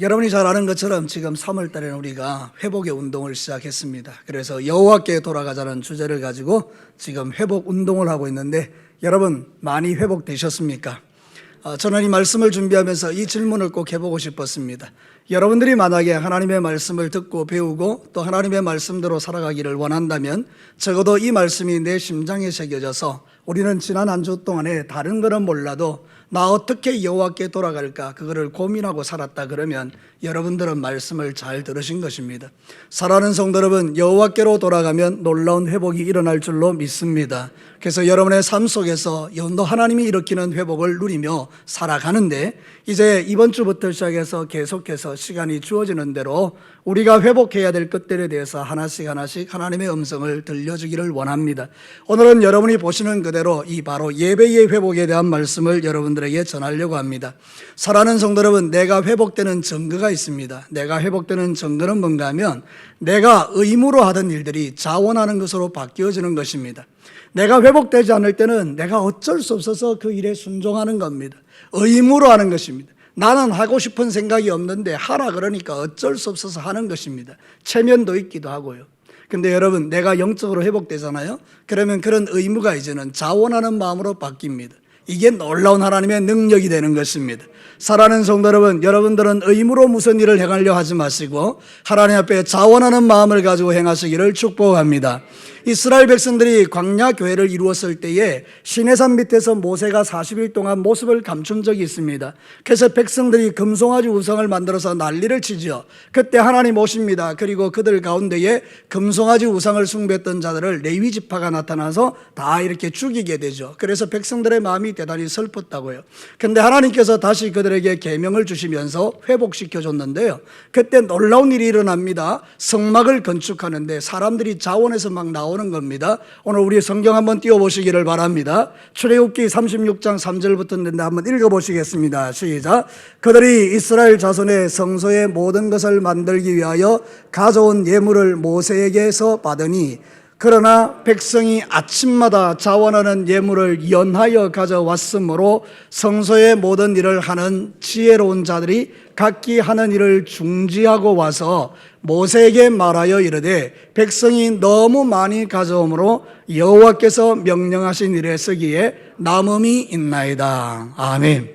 여러분이 잘 아는 것처럼 지금 3월 달에는 우리가 회복의 운동을 시작했습니다. 그래서 여호와께 돌아가자는 주제를 가지고 지금 회복 운동을 하고 있는데 여러분 많이 회복되셨습니까? 저는 이 말씀을 준비하면서 이 질문을 꼭 해보고 싶었습니다. 여러분들이 만약에 하나님의 말씀을 듣고 배우고 또 하나님의 말씀대로 살아가기를 원한다면 적어도 이 말씀이 내 심장에 새겨져서 우리는 지난 한 주 동안에 다른 거는 몰라도 나 어떻게 여호와께 돌아갈까 그거를 고민하고 살았다 그러면 여러분들은 말씀을 잘 들으신 것입니다. 사랑하는 성도 여러분, 여호와께로 돌아가면 놀라운 회복이 일어날 줄로 믿습니다. 그래서 여러분의 삶 속에서 하나님이 일으키는 회복을 누리며 살아가는데 이제 이번 주부터 시작해서 계속해서 시간이 주어지는 대로 우리가 회복해야 될 것들에 대해서 하나씩 하나님의 음성을 들려주기를 원합니다. 오늘은 여러분이 보시는 그대로 이 바로 예배의 회복에 대한 말씀을 여러분들에게 전하려고 합니다. 사랑하는 성도 여러분, 내가 회복되는 증거가 있습니다. 내가 회복되는 증거는 뭔가 하면 내가 의무로 하던 일들이 자원하는 것으로 바뀌어지는 것입니다. 내가 회복되지 않을 때는 내가 어쩔 수 없어서 그 일에 순종하는 겁니다. 의무로 하는 것입니다. 나는 하고 싶은 생각이 없는데 하라 그러니까 어쩔 수 없어서 하는 것입니다. 체면도 있기도 하고요. 근데 여러분, 내가 영적으로 회복되잖아요. 그러면 그런 의무가 이제는 자원하는 마음으로 바뀝니다. 이게 놀라운 하나님의 능력이 되는 것입니다. 사랑하는 성도 여러분, 여러분들은 의무로 무슨 일을 행하려 하지 마시고 하나님 앞에 자원하는 마음을 가지고 행하시기를 축복합니다. 이스라엘 백성들이 광야 교회를 이루었을 때에 시내산 밑에서 모세가 40일 동안 모습을 감춘 적이 있습니다. 그래서 백성들이 금송아지 우상을 만들어서 난리를 치죠. 그때 하나님 오십니다. 그리고 그들 가운데에 금송아지 우상을 숭배했던 자들을 레위 지파가 나타나서 다 이렇게 죽이게 되죠. 그래서 백성들의 마음이 대단히 슬펐다고요. 근데 하나님께서 다시 그들에게 계명을 주시면서 회복시켜 줬는데요. 그때 놀라운 일이 일어납니다. 성막을 건축하는데 사람들이 자원해서 막 나오는 겁니다. 오늘 우리 성경 한번 띄워보시기를 바랍니다. 출애굽기 36장 3절부터 한번 읽어보시겠습니다. 시작. 그들이 이스라엘 자손의 성소의 모든 것을 만들기 위하여 가져온 예물을 모세에게서 받으니 그러나 백성이 아침마다 자원하는 예물을 연하여 가져왔으므로 성소의 모든 일을 하는 지혜로운 자들이 각기 하는 일을 중지하고 와서 모세에게 말하여 이르되 백성이 너무 많이 가져오므로 여호와께서 명령하신 일에 쓰기에 남음이 있나이다. 아멘.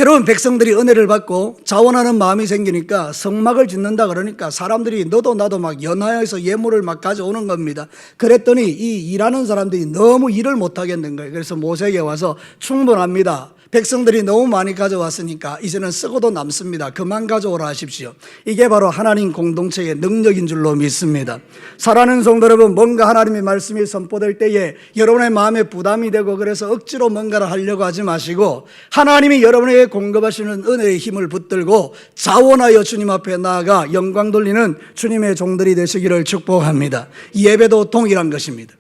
여러분, 백성들이 은혜를 받고 자원하는 마음이 생기니까 성막을 짓는다 그러니까 사람들이 너도 나도 막 연하여서 예물을 막 가져오는 겁니다. 그랬더니 이 일하는 사람들이 너무 일을 못하겠는 거예요. 그래서 모세에게 와서 충분합니다. 백성들이 너무 많이 가져왔으니까 이제는 쓰고도 남습니다. 그만 가져오라 하십시오. 이게 바로 하나님 공동체의 능력인 줄로 믿습니다. 사랑하는 성도 여러분, 뭔가 하나님의 말씀이 선포될 때에 여러분의 마음에 부담이 되고 그래서 억지로 뭔가를 하려고 하지 마시고 하나님이 여러분에게 공급하시는 은혜의 힘을 붙들고 자원하여 주님 앞에 나아가 영광 돌리는 주님의 종들이 되시기를 축복합니다. 예배도 동일한 것입니다.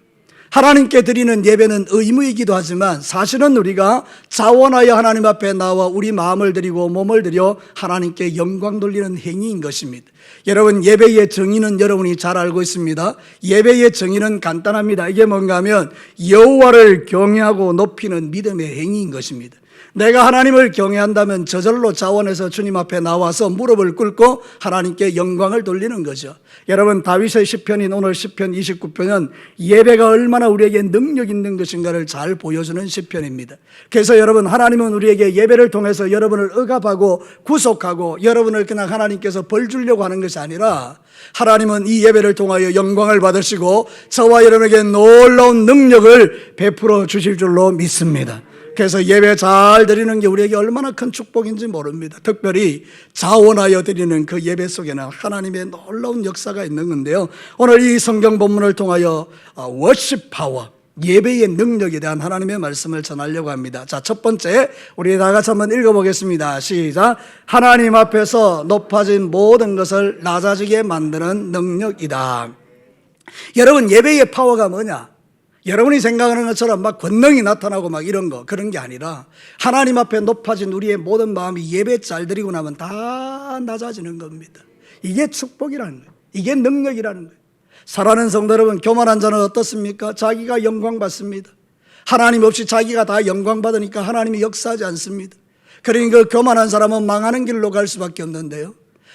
하나님께 드리는 예배는 의무이기도 하지만 사실은 우리가 자원하여 하나님 앞에 나와 우리 마음을 드리고 몸을 드려 하나님께 영광 돌리는 행위인 것입니다. 여러분, 예배의 정의는 여러분이 잘 알고 있습니다. 예배의 정의는 간단합니다. 이게 뭔가 하면 여호와를 경외하고 높이는 믿음의 행위인 것입니다. 내가 하나님을 경외한다면 저절로 자원해서 주님 앞에 나와서 무릎을 꿇고 하나님께 영광을 돌리는 거죠. 여러분, 다윗의 시편인 오늘 시편 29편은 예배가 얼마나 우리에게 능력 있는 것인가를 잘 보여주는 시편입니다. 그래서 여러분, 하나님은 우리에게 예배를 통해서 여러분을 억압하고 구속하고 여러분을 그냥 하나님께서 벌 주려고 하는 것이 아니라 하나님은 이 예배를 통하여 영광을 받으시고 저와 여러분에게 놀라운 능력을 베풀어 주실 줄로 믿습니다. 그래서 예배 잘 드리는 게 우리에게 얼마나 큰 축복인지 모릅니다. 특별히 자원하여 드리는 그 예배 속에는 하나님의 놀라운 역사가 있는 건데요. 오늘 이 성경 본문을 통하여 워십 파워, 예배의 능력에 대한 하나님의 말씀을 전하려고 합니다. 자, 첫 번째 우리 다 같이 한번 읽어보겠습니다. 시작. 하나님 앞에서 높아진 모든 것을 낮아지게 만드는 능력이다. 여러분, 예배의 파워가 뭐냐? 여러분이 생각하는 것처럼 막 권능이 나타나고 막 이런 거, 그런 게 아니라 하나님 앞에 높아진 우리의 모든 마음이 예배 잘 드리고 나면 다 낮아지는 겁니다. 이게 축복이라는 거예요. 이게 능력이라는 거예요. 사랑하는 성도 여러분, 교만한 자는 어떻습니까? 자기가 영광 받습니다. 하나님 없이 자기가 다 영광 받으니까 하나님이 역사하지 않습니다. 그러니까 그 교만한 사람은 망하는 길로 갈 수밖에 없는데요,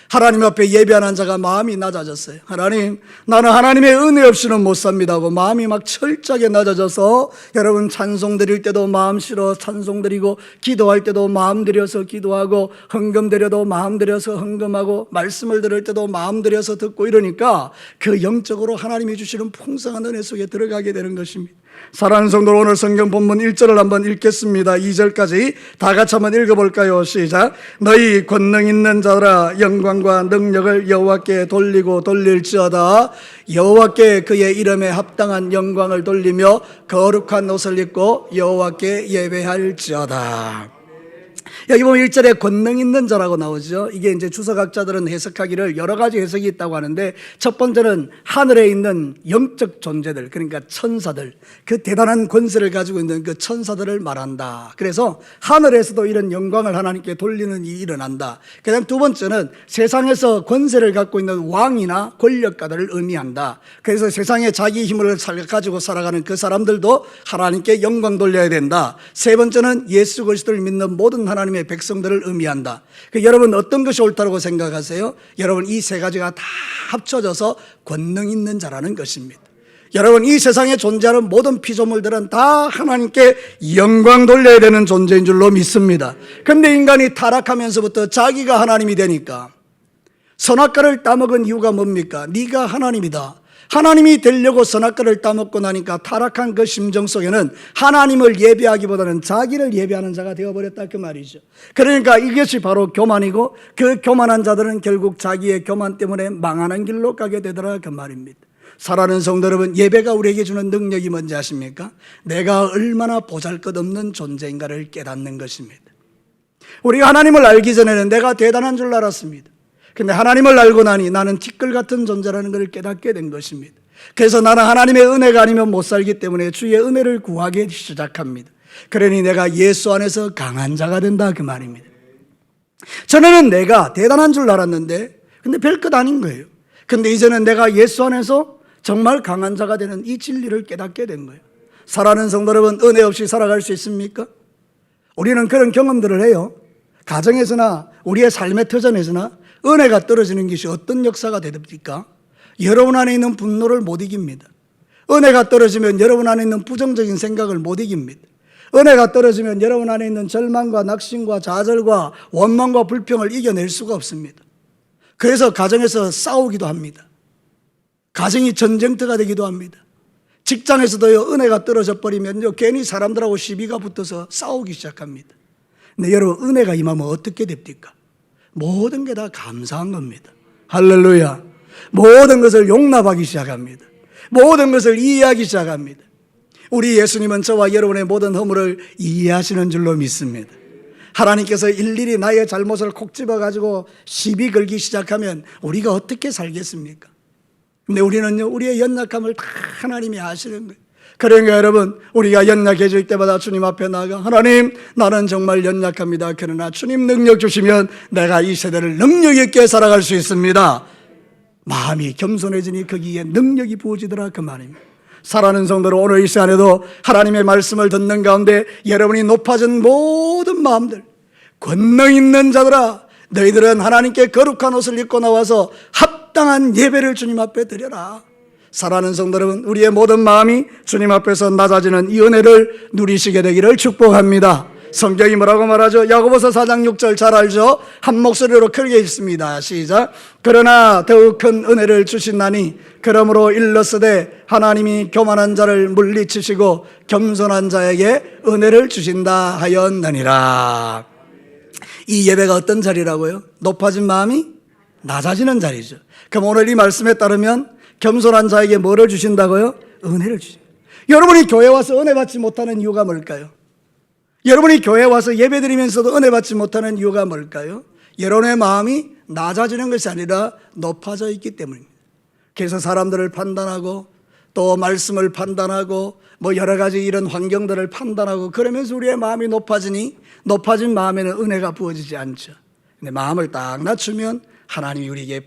하나님 앞에 예배하는 자가 마음이 낮아졌어요. 하나님, 나는 하나님의 은혜 없이는 못 삽니다 하고 마음이 막 철저하게 낮아져서, 여러분 찬송 드릴 때도 마음 실어 찬송 드리고, 기도할 때도 마음 들여서 기도하고, 헌금 드려도 마음 들여서 헌금하고, 말씀을 들을 때도 마음 들여서 듣고, 이러니까 그 영적으로 하나님이 주시는 풍성한 은혜 속에 들어가게 되는 것입니다. 사랑하는 성도, 오늘 성경 본문 1절을 한번 읽겠습니다. 2절까지 다 같이 한번 읽어볼까요? 시작. 너희 권능 있는 자들아, 영광과 능력을 여호와께 돌리고 돌릴지어다. 여호와께 그의 이름에 합당한 영광을 돌리며 거룩한 옷을 입고 여호와께 예배할지어다. 여기 보면 1절에 권능 있는 자라고 나오죠. 이게 이제 주석학자들은 해석하기를 여러 가지 해석이 있다고 하는데, 첫 번째는 하늘에 있는 영적 존재들, 그러니까 천사들, 그 대단한 권세를 가지고 있는 그 천사들을 말한다. 그래서 하늘에서도 이런 영광을 하나님께 돌리는 일이 일어난다. 그 다음 두 번째는 세상에서 권세를 갖고 있는 왕이나 권력가들을 의미한다. 그래서 세상에 자기 힘을 가지고 살아가는 그 사람들도 하나님께 영광 돌려야 된다. 세 번째는 예수 그리스도를 믿는 모든 하나님의 백성들을 의미한다. 여러분 어떤 것이 옳다고 생각하세요? 여러분 이 세 가지가 다 합쳐져서 권능 있는 자라는 것입니다. 여러분 이 세상에 존재하는 모든 피조물들은 다 하나님께 영광 돌려야 되는 존재인 줄로 믿습니다. 그런데 인간이 타락하면서부터 자기가 하나님이 되니까, 선악과를 따먹은 이유가 뭡니까? 네가 하나님이다, 하나님이 되려고 선악과를 따먹고 나니까 타락한 그 심정 속에는 하나님을 예배하기보다는 자기를 예배하는 자가 되어버렸다, 그 말이죠. 그러니까 이것이 바로 교만이고, 그 교만한 자들은 결국 자기의 교만 때문에 망하는 길로 가게 되더라, 그 말입니다. 사랑하는 성도 여러분, 예배가 우리에게 주는 능력이 뭔지 아십니까? 내가 얼마나 보잘것없는 존재인가를 깨닫는 것입니다. 우리가 하나님을 알기 전에는 내가 대단한 줄 알았습니다. 근데 하나님을 알고 나니 나는 티끌 같은 존재라는 것을 깨닫게 된 것입니다. 그래서 나는 하나님의 은혜가 아니면 못 살기 때문에 주의 은혜를 구하기 시작합니다. 그러니 내가 예수 안에서 강한 자가 된다, 그 말입니다. 전에는 내가 대단한 줄 알았는데 근데 별것 아닌 거예요. 근데 이제는 내가 예수 안에서 정말 강한 자가 되는 이 진리를 깨닫게 된 거예요. 사랑하는 성도 여러분, 은혜 없이 살아갈 수 있습니까? 우리는 그런 경험들을 해요. 가정에서나 우리의 삶의 터전에서나 은혜가 떨어지는 것이 어떤 역사가 됩니까? 여러분 안에 있는 분노를 못 이깁니다. 은혜가 떨어지면 여러분 안에 있는 부정적인 생각을 못 이깁니다. 은혜가 떨어지면 여러분 안에 있는 절망과 낙심과 좌절과 원망과 불평을 이겨낼 수가 없습니다. 그래서 가정에서 싸우기도 합니다. 가정이 전쟁터가 되기도 합니다. 직장에서도요, 은혜가 떨어져 버리면요, 괜히 사람들하고 시비가 붙어서 싸우기 시작합니다. 근데 여러분, 은혜가 임하면 어떻게 됩니까? 모든 게 다 감사한 겁니다. 할렐루야. 모든 것을 용납하기 시작합니다. 모든 것을 이해하기 시작합니다. 우리 예수님은 저와 여러분의 모든 허물을 이해하시는 줄로 믿습니다. 하나님께서 일일이 나의 잘못을 콕 집어가지고 시비 걸기 시작하면 우리가 어떻게 살겠습니까? 근데 우리는요, 우리의 연약함을 다 하나님이 아시는 거예요. 그러니까 여러분, 우리가 연약해질 때마다 주님 앞에 나가, 하나님, 나는 정말 연약합니다. 그러나 주님 능력 주시면 내가 이 세대를 능력 있게 살아갈 수 있습니다. 마음이 겸손해지니 거기에 능력이 부어지더라, 그 말입니다. 사랑하는 성도들, 오늘 이 시간에도 하나님의 말씀을 듣는 가운데 여러분이 높아진 모든 마음들, 권능 있는 자들아, 너희들은 하나님께 거룩한 옷을 입고 나와서 합당한 예배를 주님 앞에 드려라. 사랑하는 성도 여러분, 우리의 모든 마음이 주님 앞에서 낮아지는 이 은혜를 누리시게 되기를 축복합니다. 성경이 뭐라고 말하죠? 야고보서 4장 6절 잘 알죠? 한 목소리로 크게 읽습니다. 시작. 그러나 더욱 큰 은혜를 주신다니 그러므로 일렀으되 하나님이 교만한 자를 물리치시고 겸손한 자에게 은혜를 주신다 하였느니라. 이 예배가 어떤 자리라고요? 높아진 마음이 낮아지는 자리죠. 그럼 오늘 이 말씀에 따르면 겸손한 자에게 뭐를 주신다고요? 은혜를 주십니다. 여러분이 교회 와서 은혜 받지 못하는 이유가 뭘까요? 여러분이 교회 와서 예배 드리면서도 은혜 받지 못하는 이유가 뭘까요? 여러분의 마음이 낮아지는 것이 아니라 높아져 있기 때문입니다. 그래서 사람들을 판단하고 또 말씀을 판단하고 뭐 여러 가지 이런 환경들을 판단하고 그러면서 우리의 마음이 높아지니 높아진 마음에는 은혜가 부어지지 않죠. 근데 마음을 딱 낮추면 하나님이 우리에게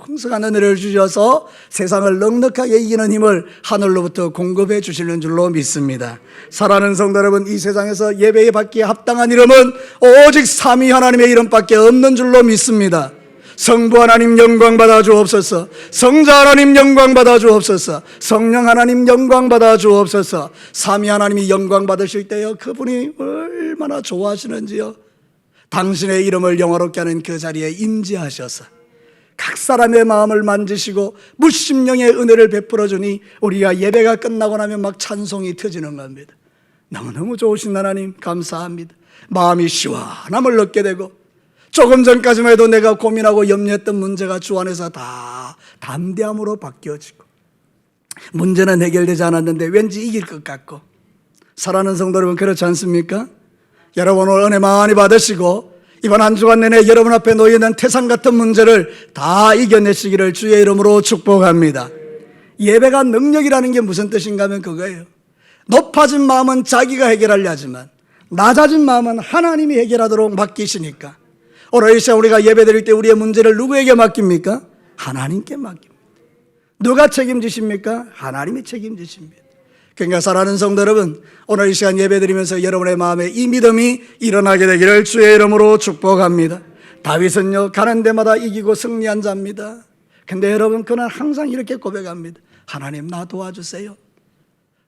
풍성한 은혜를 주셔서 세상을 넉넉하게 이기는 힘을 하늘로부터 공급해 주시는 줄로 믿습니다. 사랑하는 성도 여러분, 이 세상에서 예배에 받기에 합당한 이름은 오직 삼위 하나님의 이름밖에 없는 줄로 믿습니다. 성부 하나님 영광 받아 주옵소서, 성자 하나님 영광 받아 주옵소서, 성령 하나님 영광 받아 주옵소서. 삼위 하나님이 영광 받으실 때요, 그분이 얼마나 좋아하시는지요. 당신의 이름을 영화롭게 하는 그 자리에 임재하셔서 각 사람의 마음을 만지시고 무심령의 은혜를 베풀어 주니 우리가 예배가 끝나고 나면 막 찬송이 터지는 겁니다. 너무너무 좋으신 하나님 감사합니다. 마음이 시원함을 얻게 되고, 조금 전까지만 해도 내가 고민하고 염려했던 문제가 주 안에서 다 담대함으로 바뀌어지고, 문제는 해결되지 않았는데 왠지 이길 것 같고. 사랑하는 성도 여러분, 그렇지 않습니까? 여러분 오늘 은혜 많이 받으시고 이번 한 주간 내내 여러분 앞에 놓여있는 태산 같은 문제를 다 이겨내시기를 주의 이름으로 축복합니다. 예배가 능력이라는 게 무슨 뜻인가 하면 그거예요. 높아진 마음은 자기가 해결하려 하지만 낮아진 마음은 하나님이 해결하도록 맡기시니까, 오늘 이 시간 우리가 예배 드릴 때 우리의 문제를 누구에게 맡깁니까? 하나님께 맡깁니다. 누가 책임지십니까? 하나님이 책임지십니다. 그러니까 사랑하는 성도 여러분, 오늘 이 시간 예배 드리면서 여러분의 마음에 이 믿음이 일어나게 되기를 주의 이름으로 축복합니다. 다윗은요, 가는 데마다 이기고 승리한 자입니다. 근데 여러분, 그는 항상 이렇게 고백합니다. 하나님 나 도와주세요.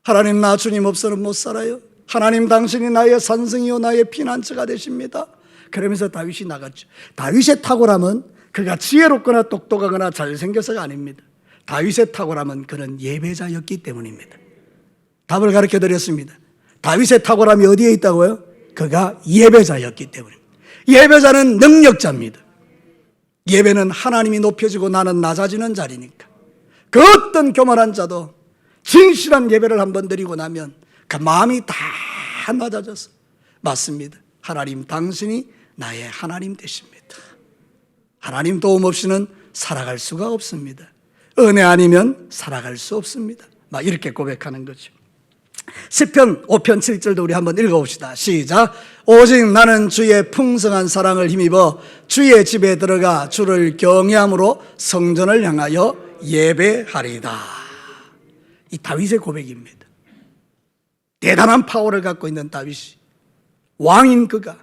하나님 나 주님 없어는 못 살아요. 하나님 당신이 나의 산성이요 나의 피난처가 되십니다. 그러면서 다윗이 나갔죠. 다윗의 탁월함은 그가 지혜롭거나 똑똑하거나 잘생겨서가 아닙니다. 다윗의 탁월함은 그는 예배자였기 때문입니다. 답을 가르쳐 드렸습니다. 다윗의 탁월함이 어디에 있다고요? 그가 예배자였기 때문입니다. 예배자는 능력자입니다. 예배는 하나님이 높여지고 나는 낮아지는 자리니까, 그 어떤 교만한 자도 진실한 예배를 한번 드리고 나면 그 마음이 다 낮아져서, 맞습니다, 하나님 당신이 나의 하나님 되십니다. 하나님 도움 없이는 살아갈 수가 없습니다. 은혜 아니면 살아갈 수 없습니다. 막 이렇게 고백하는 거죠. 시편 5편 7절도 우리 한번 읽어봅시다. 시작. 오직 나는 주의 풍성한 사랑을 힘입어 주의 집에 들어가 주를 경외함으로 성전을 향하여 예배하리다. 이 다윗의 고백입니다. 대단한 파워를 갖고 있는 다윗이, 왕인 그가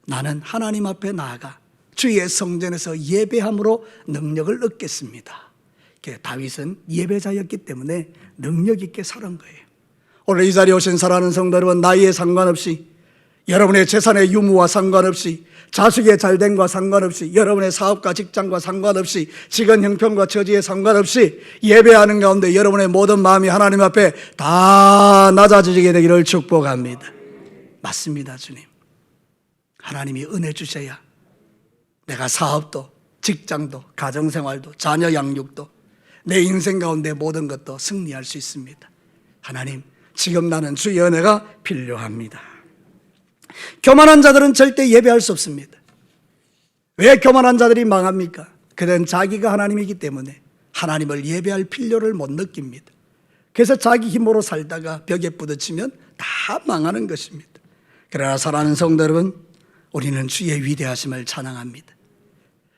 나는 하나님 앞에 나아가 주의 성전에서 예배함으로 능력을 얻겠습니다. 다윗은 예배자였기 때문에 능력 있게 사는 거예요. 오늘 이 자리에 오신 사랑하는 성도 여러분, 나이에 상관없이, 여러분의 재산의 유무와 상관없이, 자식의 잘됨과 상관없이, 여러분의 사업과 직장과 상관없이, 직원 형편과 처지에 상관없이 예배하는 가운데 여러분의 모든 마음이 하나님 앞에 다 낮아지게 되기를 축복합니다. 맞습니다, 주님. 하나님이 은혜 주셔야 내가 사업도, 직장도, 가정생활도, 자녀 양육도, 내 인생 가운데 모든 것도 승리할 수 있습니다. 하나님, 지금 나는 주의 은혜가 필요합니다. 교만한 자들은 절대 예배할 수 없습니다. 왜 교만한 자들이 망합니까? 그들은 자기가 하나님이기 때문에 하나님을 예배할 필요를 못 느낍니다. 그래서 자기 힘으로 살다가 벽에 부딪히면 다 망하는 것입니다. 그러나 사랑하는 성도 여러분, 우리는 주의 위대하심을 찬양합니다.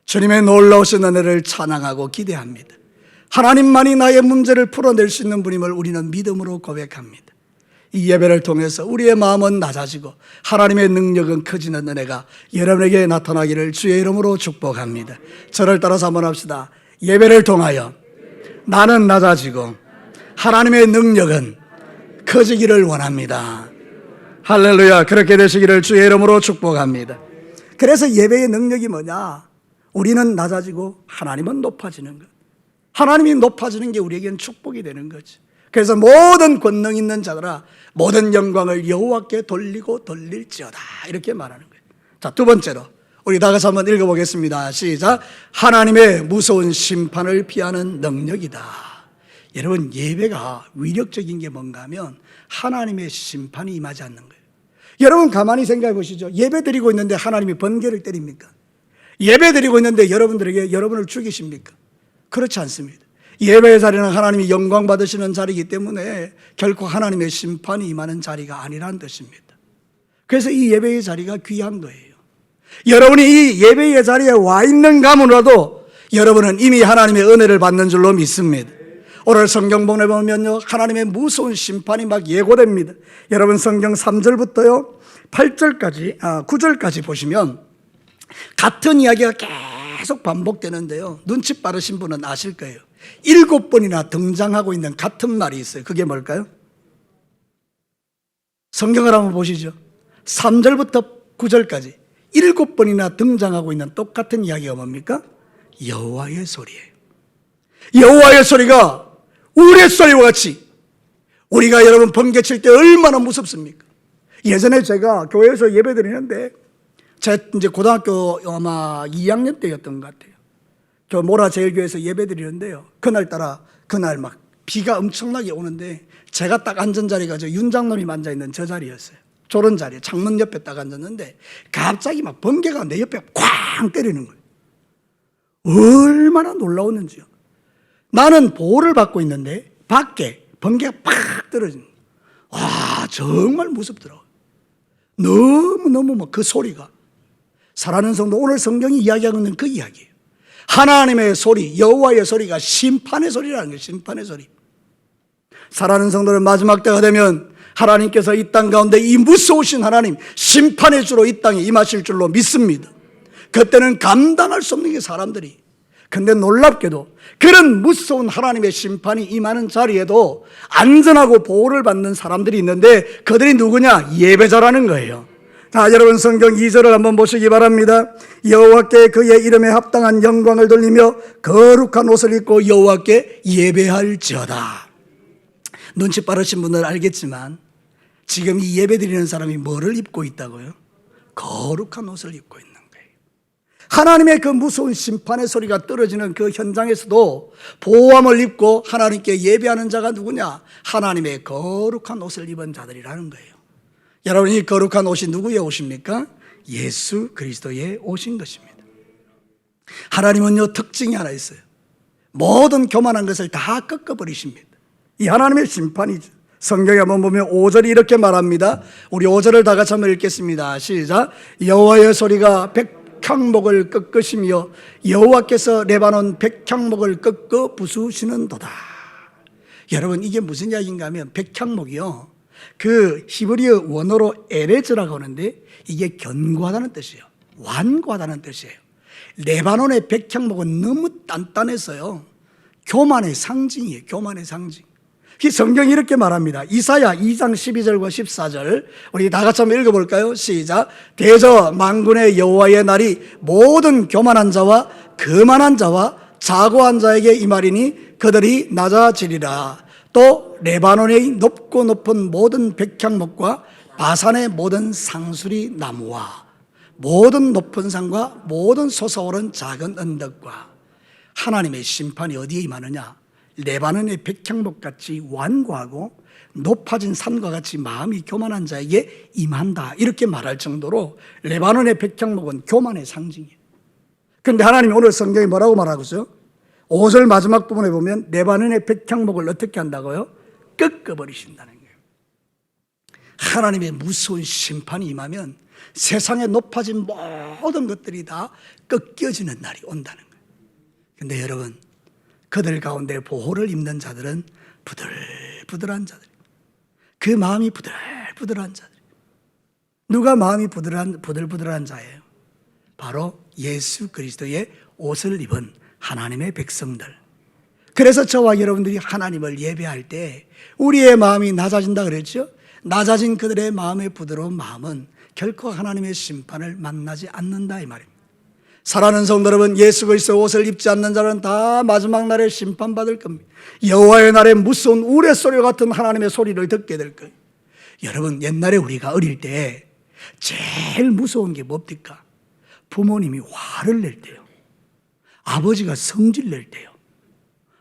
주님의 놀라우신 은혜를 찬양하고 기대합니다. 하나님만이 나의 문제를 풀어낼 수 있는 분임을 우리는 믿음으로 고백합니다. 이 예배를 통해서 우리의 마음은 낮아지고 하나님의 능력은 커지는 은혜가 여러분에게 나타나기를 주의 이름으로 축복합니다. 저를 따라서 한번 합시다. 예배를 통하여 나는 낮아지고 하나님의 능력은 커지기를 원합니다. 할렐루야. 그렇게 되시기를 주의 이름으로 축복합니다. 그래서 예배의 능력이 뭐냐? 우리는 낮아지고 하나님은 높아지는 것. 하나님이 높아지는 게 우리에게는 축복이 되는 거지. 그래서 모든 권능 있는 자들아 모든 영광을 여호와께 돌리고 돌릴지어다, 이렇게 말하는 거예요. 자, 두 번째로 우리 다 같이 한번 읽어보겠습니다. 시작. 하나님의 무서운 심판을 피하는 능력이다. 여러분, 예배가 위력적인 게 뭔가 하면 하나님의 심판이 임하지 않는 거예요. 여러분 가만히 생각해 보시죠. 예배 드리고 있는데 하나님이 번개를 때립니까? 예배 드리고 있는데 여러분들에게 여러분을 죽이십니까? 그렇지 않습니다. 예배의 자리는 하나님이 영광 받으시는 자리이기 때문에 결코 하나님의 심판이 임하는 자리가 아니라는 뜻입니다. 그래서 이 예배의 자리가 귀한 거예요. 여러분이 이 예배의 자리에 와 있는 가문으로도 여러분은 이미 하나님의 은혜를 받는 줄로 믿습니다. 오늘 성경 보내보면요, 하나님의 무서운 심판이 막 예고됩니다. 여러분 성경 3절부터요 8절까지 9절까지 보시면 같은 이야기가 계속 반복되는데요, 눈치 빠르신 분은 아실 거예요. 7번이나 등장하고 있는 같은 말이 있어요. 그게 뭘까요? 성경을 한번 보시죠. 3절부터 9절까지 7번이나 등장하고 있는 똑같은 이야기가 뭡니까? 여호와의 소리예요. 여호와의 소리가 우레소리와 같이, 우리가 여러분 번개칠 때 얼마나 무섭습니까? 예전에 제가 교회에서 예배 드리는데, 제가 이제 고등학교 아마 2학년 때였던 것 같아요. 저 모라제일교회에서 예배 드리는데요, 그날 막 비가 엄청나게 오는데 제가 딱 앉은 자리가 저 윤장로님 앉아있는 저 자리였어요. 저런 자리에 창문 옆에 딱 앉았는데 갑자기 막 번개가 내 옆에 쾅 때리는 거예요. 얼마나 놀라웠는지요. 나는 보호를 받고 있는데 밖에 번개가 팍 떨어지는 거예요. 와, 정말 무섭더라고요. 너무너무 막 그 소리가, 사랑하는 성도, 오늘 성경이 이야기하고 있는 그 이야기예요. 하나님의 소리, 여호와의 소리가 심판의 소리라는 거예요. 심판의 소리. 사랑하는 성도들, 마지막 때가 되면 하나님께서 이 땅 가운데 이 무서우신 하나님, 심판의 주로 이 땅에 임하실 줄로 믿습니다. 그때는 감당할 수 없는 게 사람들이. 근데 놀랍게도 그런 무서운 하나님의 심판이 임하는 자리에도 안전하고 보호를 받는 사람들이 있는데, 그들이 누구냐? 예배자라는 거예요. 자, 여러분 성경 2절을 한번 보시기 바랍니다. 여호와께 그의 이름에 합당한 영광을 돌리며 거룩한 옷을 입고 여호와께 예배할지어다. 눈치 빠르신 분들은 알겠지만 지금 이 예배 드리는 사람이 뭐를 입고 있다고요? 거룩한 옷을 입고 있는 거예요. 하나님의 그 무서운 심판의 소리가 떨어지는 그 현장에서도 보호함을 입고 하나님께 예배하는 자가 누구냐? 하나님의 거룩한 옷을 입은 자들이라는 거예요. 여러분, 이 거룩한 옷이 누구의 옷입니까? 예수 그리스도의 옷인 것입니다. 하나님은요, 특징이 하나 있어요. 모든 교만한 것을 다 꺾어버리십니다. 이 하나님의 심판이죠. 성경에 한번 보면 5절이 이렇게 말합니다. 우리 5절을 다 같이 한번 읽겠습니다. 시작. 여호와의 소리가 백향목을 꺾으시며 여호와께서 레바논 백향목을 꺾어 부수시는도다. 여러분, 이게 무슨 이야기인가 하면, 백향목이요, 그 히브리어 원어로 에레즈라고 하는데 이게 견고하다는 뜻이에요. 완고하다는 뜻이에요. 레바논의 백향목은 너무 단단해서요, 교만의 상징이에요. 교만의 상징. 이 성경이 이렇게 말합니다. 이사야 2장 12절과 14절 우리 다 같이 한번 읽어볼까요? 시작. 대저 만군의 여호와의 날이 모든 교만한 자와 거만한 자와 자고한 자에게 임하리니 그들이 낮아지리라. 또 레바논의 높고 높은 모든 백향목과 바산의 모든 상수리 나무와 모든 높은 산과 모든 솟아오른 작은 언덕과. 하나님의 심판이 어디에 임하느냐? 레바논의 백향목같이 완고하고 높아진 산과 같이 마음이 교만한 자에게 임한다, 이렇게 말할 정도로 레바논의 백향목은 교만의 상징이에요. 그런데 하나님이 오늘 성경에 뭐라고 말하고 있어요? 5절 마지막 부분에 보면 레바논의 백향목을 어떻게 한다고요? 꺾어버리신다는 거예요. 하나님의 무서운 심판이 임하면 세상에 높아진 모든 것들이 다 꺾여지는 날이 온다는 거예요. 그런데 여러분, 그들 가운데 보호를 입는 자들은 부들부들한 자들, 그 마음이 부들부들한 자들. 누가 마음이 부들부들한 자예요? 바로 예수 그리스도의 옷을 입은 하나님의 백성들. 그래서 저와 여러분들이 하나님을 예배할 때 우리의 마음이 낮아진다 그랬죠? 낮아진 그들의 마음의 부드러운 마음은 결코 하나님의 심판을 만나지 않는다, 이 말입니다. 사랑하는 성도 여러분, 예수 그리스도 옷을 입지 않는 자는 다 마지막 날에 심판받을 겁니다. 여호와의 날에 무서운 우레소리 같은 하나님의 소리를 듣게 될 거예요. 여러분, 옛날에 우리가 어릴 때 제일 무서운 게 뭡니까? 부모님이 화를 낼 때요, 아버지가 성질 낼 때요.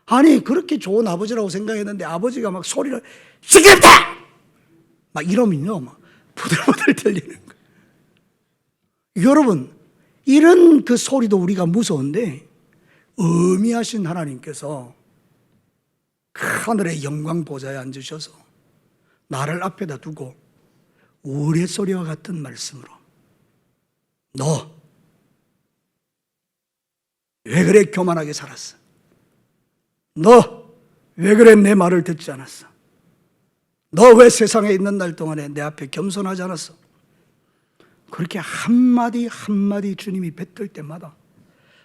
아니, 그렇게 좋은 아버지라고 생각했는데 아버지가 막 소리를 시끄럽다! 막 이러면요, 막 부들부들 들리는 거예요. 여러분, 이런 그 소리도 우리가 무서운데 어미하신 하나님께서 하늘의 영광 보좌에 앉으셔서 나를 앞에다 두고 우레소리와 같은 말씀으로 너 왜 그래 교만하게 살았어? 너 왜 그래 내 말을 듣지 않았어? 너 왜 세상에 있는 날 동안에 내 앞에 겸손하지 않았어? 그렇게 한마디 한마디 주님이 뱉을 때마다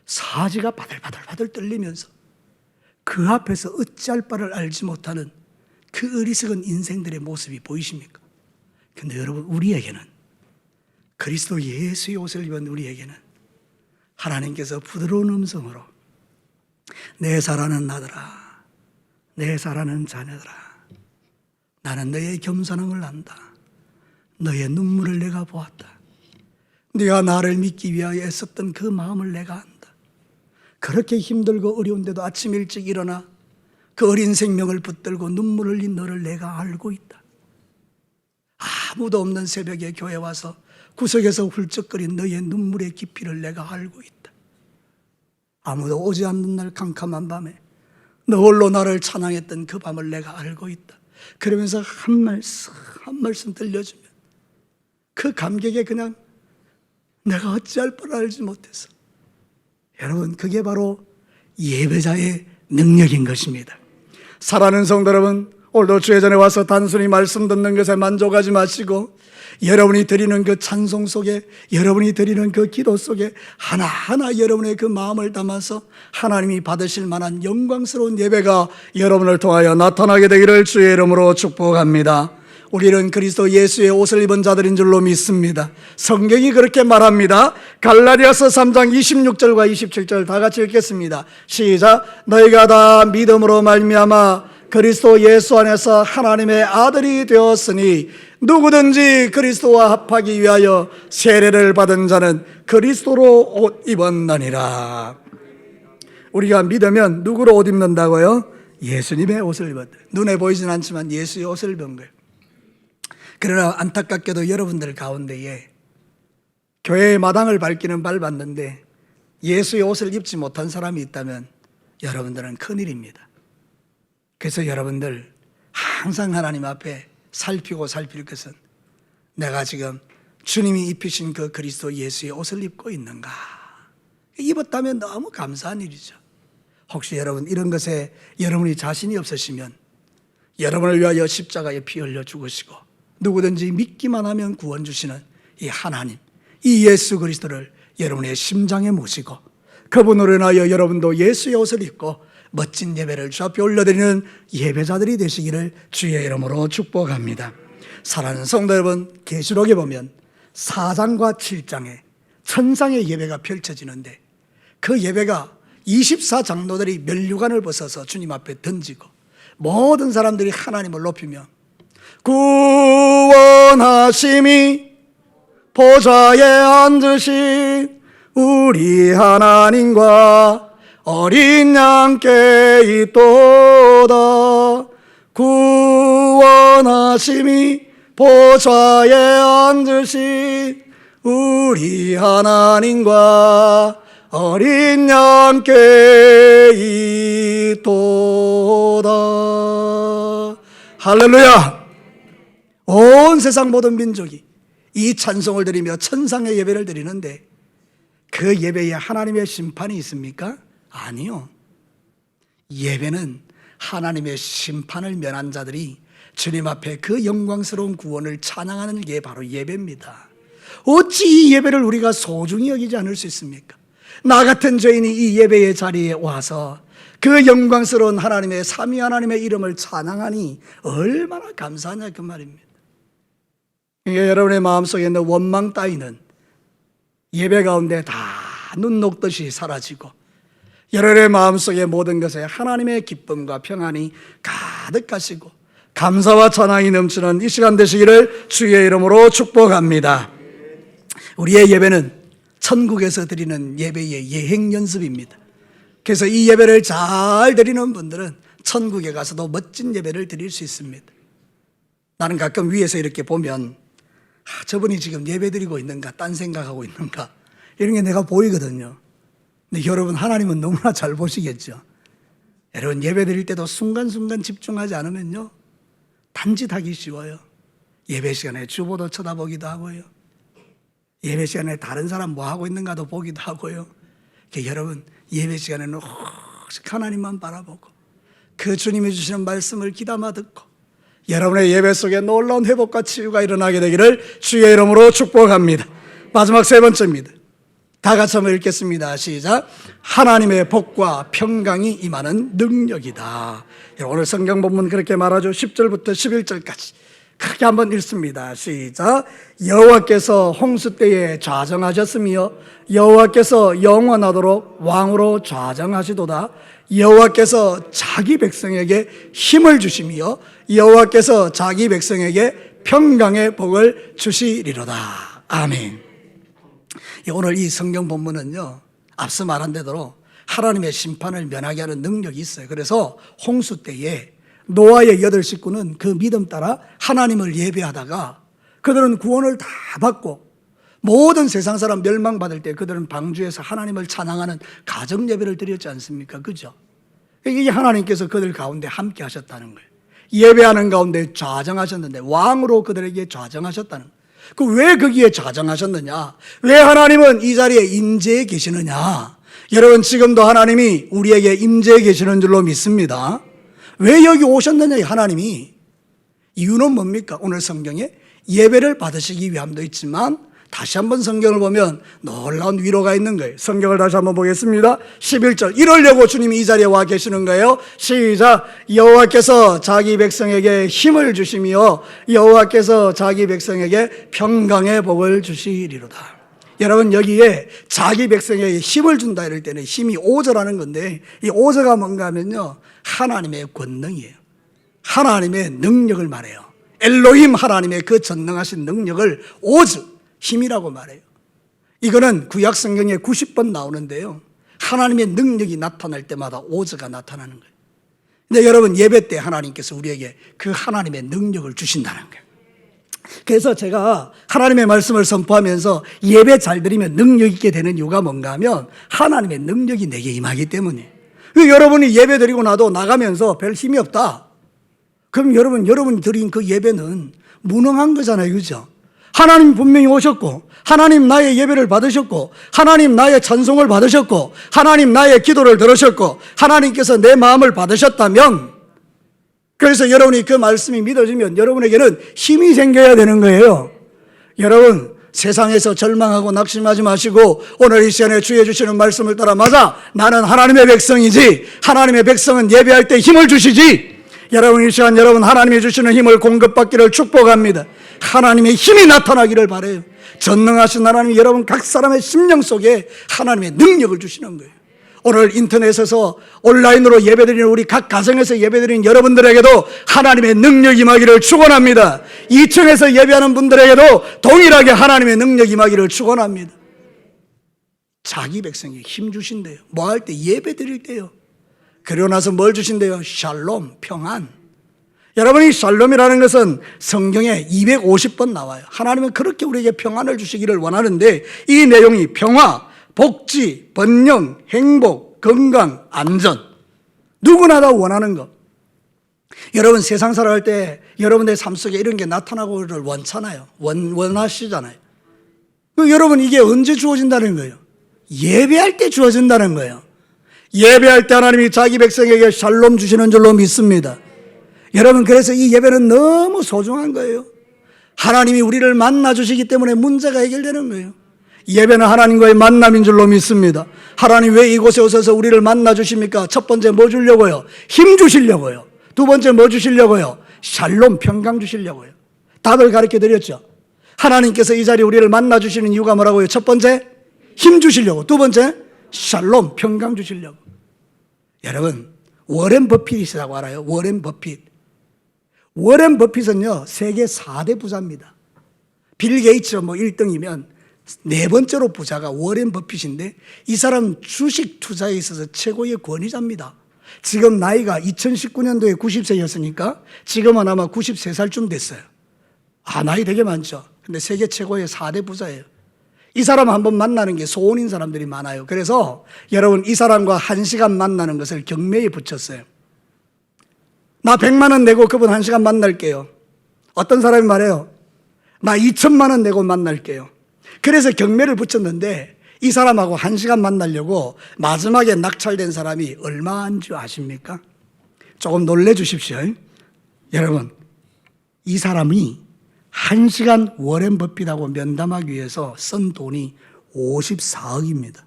사지가 바들바들 떨리면서 그 앞에서 어찌할 바를 알지 못하는 그 어리석은 인생들의 모습이 보이십니까? 근데 여러분, 우리에게는, 그리스도 예수의 옷을 입은 우리에게는 하나님께서 부드러운 음성으로 내 사랑하는 아들아, 내 사랑하는 자녀들아, 나는 너의 겸손함을 안다. 너의 눈물을 내가 보았다. 네가 나를 믿기 위하여 애썼던 그 마음을 내가 안다. 그렇게 힘들고 어려운데도 아침 일찍 일어나 그 어린 생명을 붙들고 눈물 흘린 너를 내가 알고 있다. 아무도 없는 새벽에 교회 와서 구석에서 훌쩍거린 너의 눈물의 깊이를 내가 알고 있다. 아무도 오지 않는 날 캄캄한 밤에 너 홀로 나를 찬양했던 그 밤을 내가 알고 있다. 그러면서 한 말씀 들려주면 그 감격에 그냥 내가 어찌할 바를 알지 못해서, 여러분, 그게 바로 예배자의 능력인 것입니다. 사랑하는 성도 여러분, 오늘도 주의 전에 와서 단순히 말씀 듣는 것에 만족하지 마시고 여러분이 드리는 그 찬송 속에, 여러분이 드리는 그 기도 속에 하나하나 여러분의 그 마음을 담아서 하나님이 받으실 만한 영광스러운 예배가 여러분을 통하여 나타나게 되기를 주의 이름으로 축복합니다. 우리는 그리스도 예수의 옷을 입은 자들인 줄로 믿습니다. 성경이 그렇게 말합니다. 갈라디아서 3장 26절과 27절 다 같이 읽겠습니다. 시작. 너희가 다 믿음으로 말미암아 그리스도 예수 안에서 하나님의 아들이 되었으니 누구든지 그리스도와 합하기 위하여 세례를 받은 자는 그리스도로 옷 입었느니라. 우리가 믿으면 누구로 옷 입는다고요? 예수님의 옷을 입었다. 눈에 보이진 않지만 예수의 옷을 입은 거예요. 그러나 안타깝게도 여러분들 가운데에 교회의 마당을 밟았는데 예수의 옷을 입지 못한 사람이 있다면 여러분들은 큰일입니다. 그래서 여러분들 항상 하나님 앞에 살필 것은 내가 지금 주님이 입히신 그 그리스도 예수의 옷을 입고 있는가? 입었다면 너무 감사한 일이죠. 혹시 여러분 이런 것에 여러분이 자신이 없으시면 여러분을 위하여 십자가에 피 흘려 죽으시고 누구든지 믿기만 하면 구원 주시는 이 하나님, 이 예수 그리스도를 여러분의 심장에 모시고 그분으로 인하여 여러분도 예수의 옷을 입고 멋진 예배를 주 앞에 올려드리는 예배자들이 되시기를 주의 이름으로 축복합니다. 사랑하는 성도 여러분, 계시록에 보면 4장과 7장에 천상의 예배가 펼쳐지는데 그 예배가 24장로들이 면류관을 벗어서 주님 앞에 던지고 모든 사람들이 하나님을 높이며 구원하심이 보좌에 앉으신 우리 하나님과 어린 양께 있도다. 구원하심이 보좌에 앉으신 우리 하나님과 어린 양께 있도다. 할렐루야. 온 세상 모든 민족이 이 찬송을 드리며 천상의 예배를 드리는데 그 예배에 하나님의 심판이 있습니까? 아니요. 예배는 하나님의 심판을 면한 자들이 주님 앞에 그 영광스러운 구원을 찬양하는 게 바로 예배입니다. 어찌 이 예배를 우리가 소중히 여기지 않을 수 있습니까? 나 같은 죄인이 이 예배의 자리에 와서 그 영광스러운 하나님의 삼위 하나님의 이름을 찬양하니 얼마나 감사하냐 그 말입니다. 여러분의 마음속에 있는 원망 따위는 예배 가운데 다 눈 녹듯이 사라지고 여러분의 마음속의 모든 것에 하나님의 기쁨과 평안이 가득하시고 감사와 찬양이 넘치는 이 시간 되시기를 주의 이름으로 축복합니다. 우리의 예배는 천국에서 드리는 예배의 예행 연습입니다. 그래서 이 예배를 잘 드리는 분들은 천국에 가서도 멋진 예배를 드릴 수 있습니다. 나는 가끔 위에서 이렇게 보면 저분이 지금 예배 드리고 있는가 딴 생각하고 있는가 이런 게 내가 보이거든요. 근데 여러분 하나님은 너무나 잘 보시겠죠. 여러분 예배 드릴 때도 순간순간 집중하지 않으면요 딴짓하기 쉬워요. 예배 시간에 주보도 쳐다보기도 하고요, 예배 시간에 다른 사람 뭐 하고 있는가도 보기도 하고요, 여러분 예배 시간에는 오직 하나님만 바라보고 그 주님이 주시는 말씀을 귀담아 듣고 여러분의 예배 속에 놀라운 회복과 치유가 일어나게 되기를 주의 이름으로 축복합니다. 마지막 세 번째입니다. 다 같이 한번 읽겠습니다. 시작. 하나님의 복과 평강이 임하는 능력이다. 오늘 성경 본문 그렇게 말하죠. 10절부터 11절까지 크게 한번 읽습니다. 시작. 여호와께서 홍수 때에 좌정하셨으며 여호와께서 영원하도록 왕으로 좌정하시도다. 여호와께서 자기 백성에게 힘을 주시며 여호와께서 자기 백성에게 평강의 복을 주시리로다. 아멘. 오늘 이 성경 본문은요, 앞서 말한 대로 하나님의 심판을 면하게 하는 능력이 있어요. 그래서 홍수 때에 노아의 8 식구는 그 믿음 따라 하나님을 예배하다가 그들은 구원을 다 받고 모든 세상 사람 멸망받을 때 그들은 방주에서 하나님을 찬양하는 가정 예배를 드렸지 않습니까? 그죠? 이게 하나님께서 그들 가운데 함께 하셨다는 거예요. 예배하는 가운데 좌정하셨는데 왕으로 그들에게 좌정하셨다는 거예요. 왜 거기에 좌정하셨느냐? 왜 하나님은 이 자리에 임재해 계시느냐? 여러분 지금도 하나님이 우리에게 임재해 계시는 줄로 믿습니다. 왜 여기 오셨느냐? 하나님이 이유는 뭡니까? 오늘 성경에 예배를 받으시기 위함도 있지만 다시 한번 성경을 보면 놀라운 위로가 있는 거예요. 성경을 다시 한번 보겠습니다. 11절 이러려고 주님이 이 자리에 와 계시는 거예요. 시작. 여호와께서 자기 백성에게 힘을 주시며 여호와께서 자기 백성에게 평강의 복을 주시리로다. 여러분 여기에 자기 백성에게 힘을 준다 이럴 때는 힘이 오저라는 건데 이 오저가 뭔가 하면요 하나님의 권능이에요. 하나님의 능력을 말해요. 엘로힘 하나님의 그 전능하신 능력을 오즈 힘이라고 말해요. 이거는 구약 성경에 90번 나오는데요. 하나님의 능력이 나타날 때마다 오즈가 나타나는 거예요. 근데 여러분 예배 때 하나님께서 우리에게 그 하나님의 능력을 주신다는 거예요. 그래서 제가 하나님의 말씀을 선포하면서 예배 잘 드리면 능력 있게 되는 이유가 뭔가 하면 하나님의 능력이 내게 임하기 때문에. 여러분이 예배 드리고 나도 나가면서 별 힘이 없다. 그럼 여러분이 드린 그 예배는 무능한 거잖아요. 그죠? 하나님 분명히 오셨고 하나님 나의 예배를 받으셨고 하나님 나의 찬송을 받으셨고 하나님 나의 기도를 들으셨고 하나님께서 내 마음을 받으셨다면 그래서 여러분이 그 말씀이 믿어지면 여러분에게는 힘이 생겨야 되는 거예요. 여러분 세상에서 절망하고 낙심하지 마시고 오늘 이 시간에 주의 주시는 말씀을 따라 맞아 나는 하나님의 백성이지 하나님의 백성은 예배할 때 힘을 주시지. 여러분 이 시간 여러분 하나님이 주시는 힘을 공급받기를 축복합니다. 하나님의 힘이 나타나기를 바라요. 전능하신 하나님이 여러분 각 사람의 심령 속에 하나님의 능력을 주시는 거예요. 오늘 인터넷에서 온라인으로 예배드리는 우리 각 가정에서 예배드리는 여러분들에게도 하나님의 능력이 임하기를 축원합니다. 2층에서 예배하는 분들에게도 동일하게 하나님의 능력이 임하기를 축원합니다. 자기 백성에게 힘 주신대요. 뭐 할 때? 예배 드릴 때요. 그러고 나서 뭘 주신대요? 샬롬, 평안. 여러분이 샬롬이라는 것은 성경에 250번 나와요. 하나님은 그렇게 우리에게 평안을 주시기를 원하는데 이 내용이 평화, 복지, 번영, 행복, 건강, 안전 누구나 다 원하는 것. 여러분 세상 살아갈 때 여러분의 삶 속에 이런 게 나타나고를 원하잖아요. 원하시잖아요. 여러분 이게 언제 주어진다는 거예요? 예배할 때 주어진다는 거예요. 예배할 때 하나님이 자기 백성에게 샬롬 주시는 줄로 믿습니다. 여러분 그래서 이 예배는 너무 소중한 거예요. 하나님이 우리를 만나주시기 때문에 문제가 해결되는 거예요. 예배는 하나님과의 만남인 줄로 믿습니다. 하나님 왜 이곳에 오셔서 우리를 만나주십니까? 첫 번째 뭐 주려고요? 힘 주시려고요. 두 번째 뭐 주시려고요? 샬롬 평강 주시려고요. 답을 가르쳐 드렸죠. 하나님께서 이 자리에 우리를 만나주시는 이유가 뭐라고요? 첫 번째 힘 주시려고, 두 번째 샬롬 평강 주시려고. 여러분 워렌 버핏이라고 알아요? 워렌 버핏. 워렌 버핏은요 세계 4대 부자입니다. 빌 게이츠 1등이면 네 번째로 부자가 워렌 버핏인데 이 사람 주식 투자에 있어서 최고의 권위자입니다. 지금 나이가 2019년도에 90세였으니까 지금은 아마 93살쯤 됐어요. 나이 되게 많죠. 근데 세계 최고의 4대 부자예요. 이 사람 한번 만나는 게 소원인 사람들이 많아요. 그래서 여러분 이 사람과 1시간 만나는 것을 경매에 붙였어요. 나 100만 원 내고 그분 1시간 만날게요. 어떤 사람이 말해요. 나 2천만 원 내고 만날게요. 그래서 경매를 붙였는데 이 사람하고 1시간 만나려고 마지막에 낙찰된 사람이 얼마인 줄 아십니까? 조금 놀래주십시오. 여러분, 이 사람이 1시간 워렌 버핏하고 면담하기 위해서 쓴 돈이 54억입니다.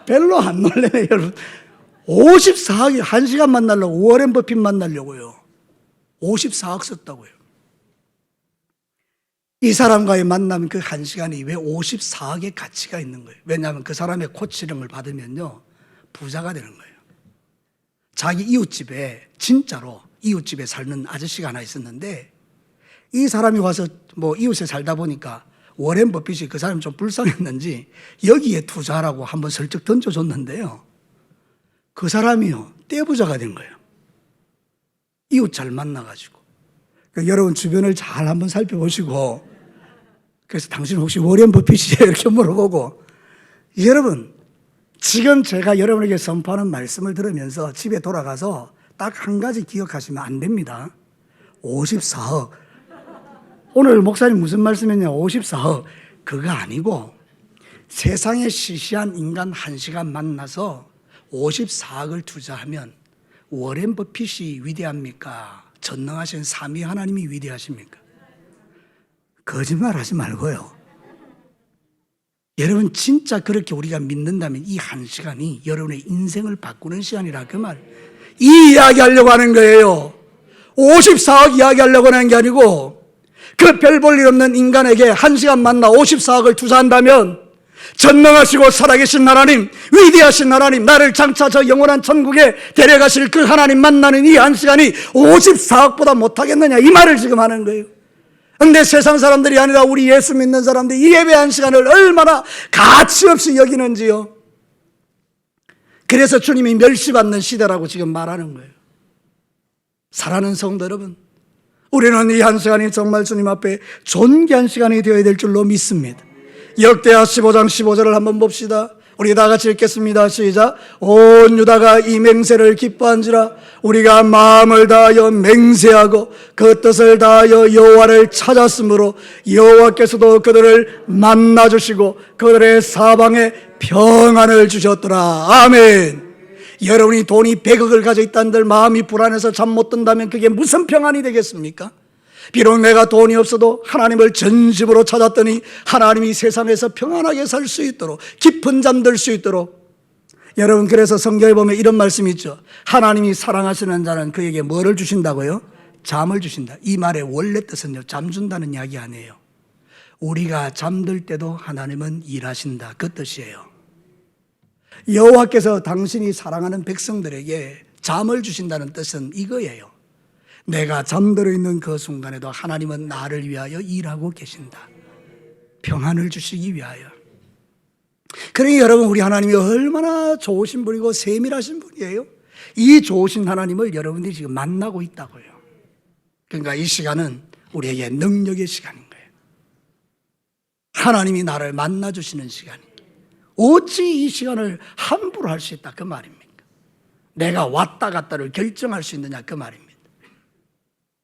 별로 안 놀래네요, 여러분. 54억이 1시간 만나려고, 워렌 버핏 만나려고요. 54억 썼다고요. 이 사람과의 만남 그 1시간이 왜 54억의 가치가 있는 거예요? 왜냐하면 그 사람의 코치령을 받으면요, 부자가 되는 거예요. 자기 이웃집에, 진짜로 이웃집에 사는 아저씨가 하나 있었는데, 이 사람이 와서 이웃에 살다 보니까 워렌 버핏이 그 사람이 좀 불쌍했는지 여기에 투자하라고 한번 슬쩍 던져줬는데요, 그 사람이요, 떼부자가 된 거예요. 이웃 잘 만나가지고. 그러니까 여러분 주변을 잘 한번 살펴보시고, 그래서 당신 혹시 워렌 버핏이에요? 이렇게 물어보고. 여러분, 지금 제가 여러분에게 선포하는 말씀을 들으면서 집에 돌아가서 딱 한 가지 기억하시면 안 됩니다. 54억. 오늘 목사님 무슨 말씀했냐? 54억. 그거 아니고 세상에 시시한 인간 1시간 만나서 54억을 투자하면 워렌 버핏이 위대합니까? 전능하신 삼위 하나님이 위대하십니까? 거짓말 하지 말고요. 여러분 진짜 그렇게 우리가 믿는다면 이 1시간이 여러분의 인생을 바꾸는 시간이라 그 말. 이 이야기 하려고 하는 거예요. 54억 이야기 하려고 하는 게 아니고 그 별 볼 일 없는 인간에게 1시간 만나 54억을 투자한다면 전능하시고 살아계신 하나님, 위대하신 하나님, 나를 장차 저 영원한 천국에 데려가실 그 하나님 만나는 이 1시간이 54억보다 못하겠느냐, 이 말을 지금 하는 거예요. 근데 세상 사람들이 아니라 우리 예수 믿는 사람들이 이 예배 1시간을 얼마나 가치없이 여기는지요. 그래서 주님이 멸시받는 시대라고 지금 말하는 거예요. 사랑하는 성도 여러분, 우리는 이 1시간이 정말 주님 앞에 존귀한 시간이 되어야 될 줄로 믿습니다. 역대하 15장 15절을 한번 봅시다. 우리 다 같이 읽겠습니다. 시작. 온 유다가 이 맹세를 기뻐한지라. 우리가 마음을 다하여 맹세하고 그 뜻을 다하여 여호와를 찾았으므로 여호와께서도 그들을 만나주시고 그들의 사방에 평안을 주셨더라. 아멘. 여러분이 돈이 100억을 가지고 있다는들 마음이 불안해서 잠 못 든다면 그게 무슨 평안이 되겠습니까? 비록 내가 돈이 없어도 하나님을 전심으로 찾았더니 하나님이 세상에서 평안하게 살 수 있도록, 깊은 잠 들 수 있도록. 여러분, 그래서 성경에 보면 이런 말씀이 있죠. 하나님이 사랑하시는 자는 그에게 뭐를 주신다고요? 잠을 주신다. 이 말의 원래 뜻은요, 잠 준다는 이야기 아니에요. 우리가 잠들 때도 하나님은 일하신다, 그 뜻이에요. 여호와께서 당신이 사랑하는 백성들에게 잠을 주신다는 뜻은 이거예요. 내가 잠들어 있는 그 순간에도 하나님은 나를 위하여 일하고 계신다. 평안을 주시기 위하여. 그러니 여러분, 우리 하나님이 얼마나 좋으신 분이고 세밀하신 분이에요. 이 좋으신 하나님을 여러분들이 지금 만나고 있다고요. 그러니까 이 시간은 우리에게 능력의 시간인 거예요. 하나님이 나를 만나주시는 시간이. 어찌 이 시간을 함부로 할 수 있다, 그 말입니까? 내가 왔다 갔다를 결정할 수 있느냐, 그 말입니다.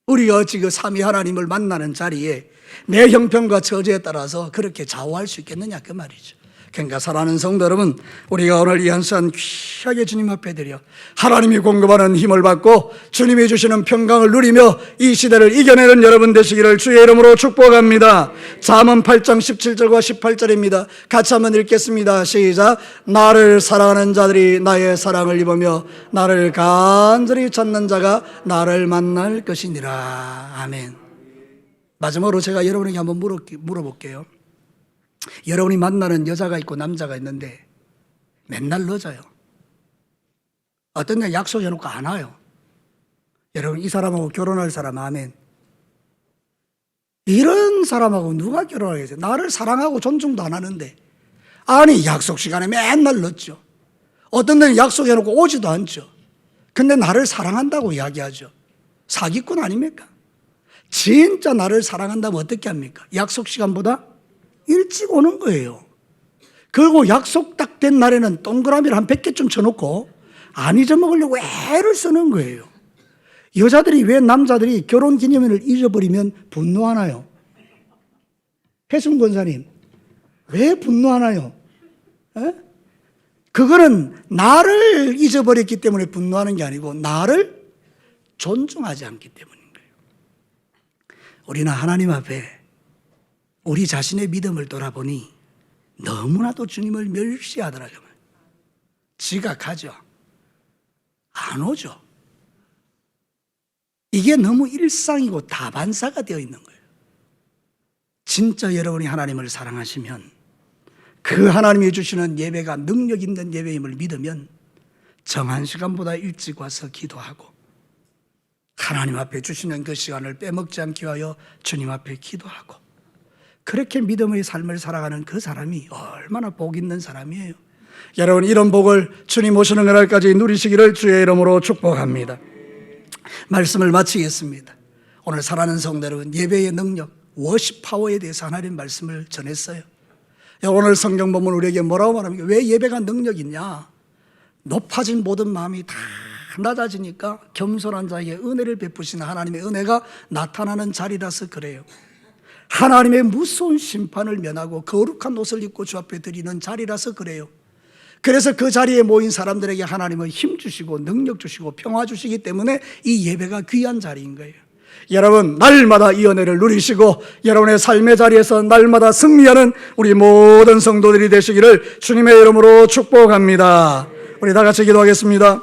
우리가 어찌 그 삼위 하나님을 만나는 자리에 내 형편과 처지에 따라서 그렇게 좌우할 수 있겠느냐, 그 말이죠. 그러니까 사랑하는 성도 여러분, 우리가 오늘 이 한 시간 귀하게 주님 앞에 드려 하나님이 공급하는 힘을 받고 주님이 주시는 평강을 누리며 이 시대를 이겨내는 여러분 되시기를 주의 이름으로 축복합니다. 잠언 8장 17절과 18절입니다. 같이 한번 읽겠습니다. 시작. 나를 사랑하는 자들이 나의 사랑을 입으며 나를 간절히 찾는 자가 나를 만날 것이니라. 아멘. 마지막으로 제가 여러분에게 한번 물어볼게요. 여러분이 만나는 여자가 있고 남자가 있는데 맨날 늦어요. 어떤 날 약속해놓고 안 와요. 여러분, 이 사람하고 결혼할 사람 아멘. 이런 사람하고 누가 결혼하겠어요? 나를 사랑하고 존중도 안 하는데. 아니, 약속 시간에 맨날 늦죠. 어떤 데는 약속해놓고 오지도 않죠. 근데 나를 사랑한다고 이야기하죠. 사기꾼 아닙니까? 진짜 나를 사랑한다면 어떻게 합니까? 약속 시간보다 일찍 오는 거예요. 그리고 약속 딱 된 날에는 동그라미를 한 100개쯤 쳐놓고 안 잊어먹으려고 애를 쓰는 거예요. 여자들이 왜 남자들이 결혼기념일을 잊어버리면 분노하나요? 혜순 권사님, 왜 분노하나요? 에? 그거는 나를 잊어버렸기 때문에 분노하는 게 아니고 나를 존중하지 않기 때문인 거예요. 우리는 하나님 앞에 우리 자신의 믿음을 돌아보니 너무나도 주님을 멸시하더라고요. 지각하죠. 안 오죠. 이게 너무 일상이고 다반사가 되어 있는 거예요. 진짜 여러분이 하나님을 사랑하시면 그 하나님이 주시는 예배가 능력 있는 예배임을 믿으면 정한 시간보다 일찍 와서 기도하고 하나님 앞에 주시는 그 시간을 빼먹지 않기 위하여 주님 앞에 기도하고 그렇게 믿음의 삶을 살아가는 그 사람이 얼마나 복 있는 사람이에요. 여러분 이런 복을 주님 오시는 그날까지 누리시기를 주의 이름으로 축복합니다. 말씀을 마치겠습니다. 오늘 사랑하는 성도 여러분, 예배의 능력, 워십 파워에 대해서 하나님 말씀을 전했어요. 오늘 성경 본문 우리에게 뭐라고 말합니까? 왜 예배가 능력 있냐? 높아진 모든 마음이 다 낮아지니까 겸손한 자에게 은혜를 베푸시는 하나님의 은혜가 나타나는 자리라서 그래요. 하나님의 무서운 심판을 면하고 거룩한 옷을 입고 주 앞에 드리는 자리라서 그래요. 그래서 그 자리에 모인 사람들에게 하나님은 힘 주시고 능력 주시고 평화 주시기 때문에 이 예배가 귀한 자리인 거예요. 여러분 날마다 이 은혜를 누리시고 여러분의 삶의 자리에서 날마다 승리하는 우리 모든 성도들이 되시기를 주님의 이름으로 축복합니다. 우리 다 같이 기도하겠습니다.